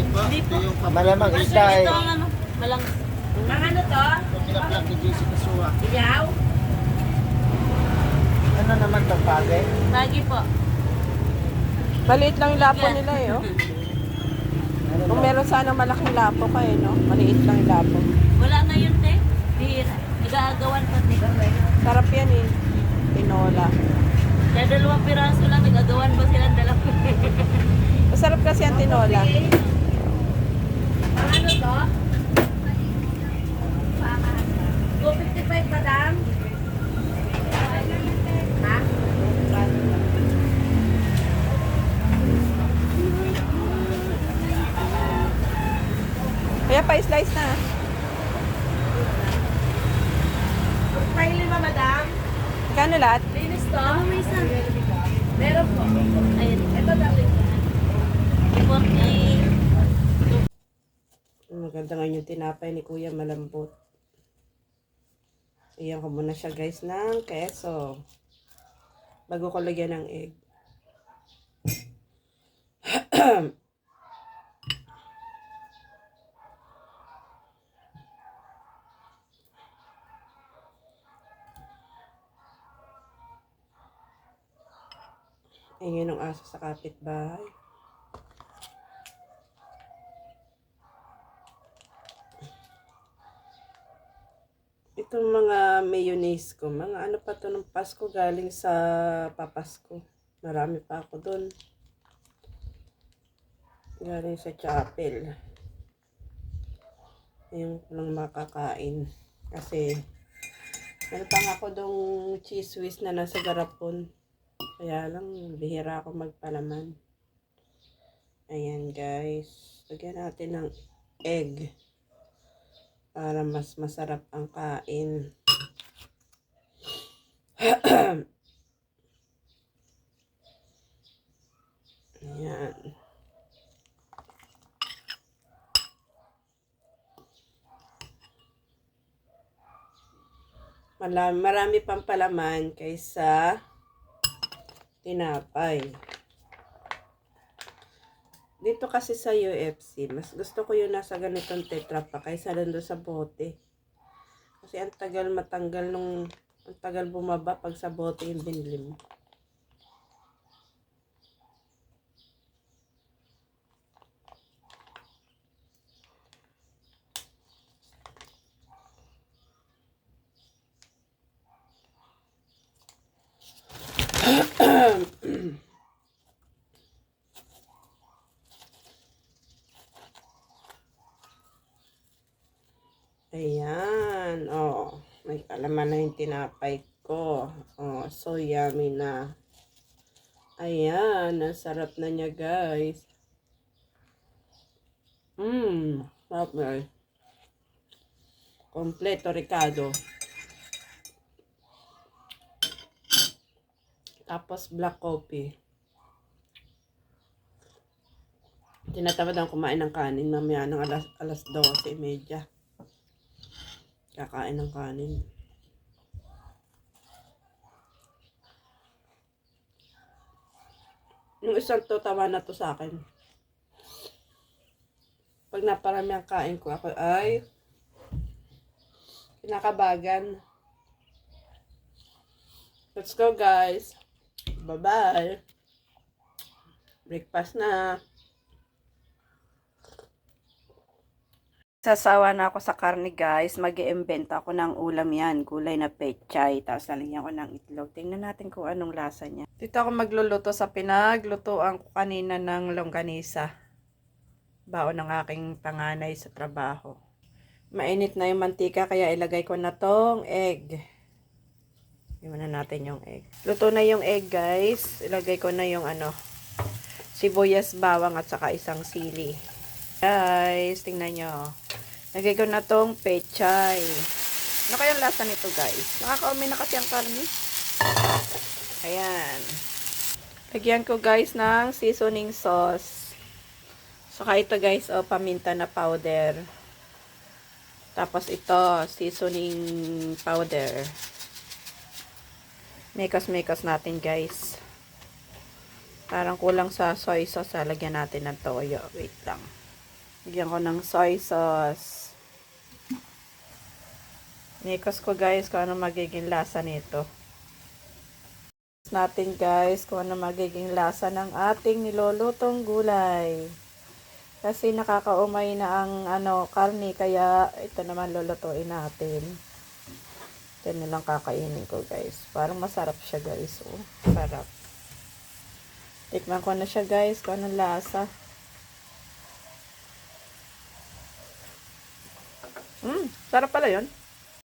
Hindi po. Malamang Kasi isda eh. ito ang ano, malang... Ang ano to? Ito pinaplak ni Jessica Suwa. Iyaw? Ano naman to, page? Lagi po. Maliit lang yung lapo Yan. nila eh, oh. Ano Kung to? meron sana malaking lapo ka eh, no? Maliit lang yung lapo. Wala na yun, te. Bihira. Nag-aagawan pa, te. Sarap yan eh. Tinola. Kaya 2 piraso lang, nag-agawan pa silang dalawa. Masarap kasi ang tinola. Ang ano to? 255, madam? Ha? Kaya pa-slice na. Paili ba, madam? Kano lahat? Linis to? May isa. Meron po. Ayun. Ito darling. 40. Maganda nga yung tinapay ni Kuya, malambot. Iyan ko muna siya guys ng keso. Bago ko lagyan ng egg. Ingin ng aso sa kapitbahay. Itong mga mayonnaise ko, mga ano pa to ng Pasko galing sa papasko. Marami pa ako dun. Galing sa chapel. Ayun ko lang makakain. Kasi, meron pa nga ako dong cheese whiz na nasa garapon. Kaya lang, bihira ako magpalaman. Ayan guys. Lagyan natin ng egg. Para mas masarap ang kain. Ayan. Marami pang palaman kaysa tinapay. Dito kasi sa UFC, mas gusto ko yung nasa ganitong tetra pa kaysa doon sa bote. Kasi ang tagal matanggal ang tagal bumaba pag sa bote yung binili mo. Ayan, oh, may palaman na yung tinapay ko. Oh, so yummy na. Ayan, ang sarap na niya, guys. Sarap na. Kompleto, Ricardo. Tapos, black coffee. Tinatamad ang kumain ng kanin mamaya ng alas 12:30. Kakain ng kanin. Yung isang to, tama na to sa akin. Pag naparami ang kain ko, ako ay kinakabagan. Let's go guys. Bye-bye. Breakfast na. Sasawa na ako sa karne guys. Mag-i-invent ako ng ulam yan. Gulay na pechay. Tapos lalagyan ko ng itlog. Tingnan natin kung anong lasa niya. Dito ako magluluto sa pinaglutoan ko kanina ng longganisa. Baon ng aking panganay sa trabaho. Mainit na yung mantika kaya ilagay ko na tong egg. Iwan na natin yung egg. Luto na yung egg guys. Ilagay ko na yung sibuyas, bawang at saka isang sili. Guys, tingnan nyo. Lagay ko na tong pechay. Ano kayang lasa nito guys? Nakakaumi na kasi ang karne. Ayan. Lagyan ko guys ng seasoning sauce. Saka ito guys, paminta na powder. Tapos ito, seasoning powder. Mekas-mekas natin guys. Parang kulang sa soy sauce. Lagyan natin ng toyo. Wait lang. Lagyan ko ng soy sauce. Nikos ko guys kung ano magiging lasa nito. Natin guys kung ano magiging lasa ng ating nilulutong gulay. Kasi nakakaumay na ang karne kaya ito naman lulutuin natin. Ito na lang kakainin ko guys. Parang masarap siya guys. Oh, sarap. Tikman ko na siya guys kung anong lasa. Sarap pala yun.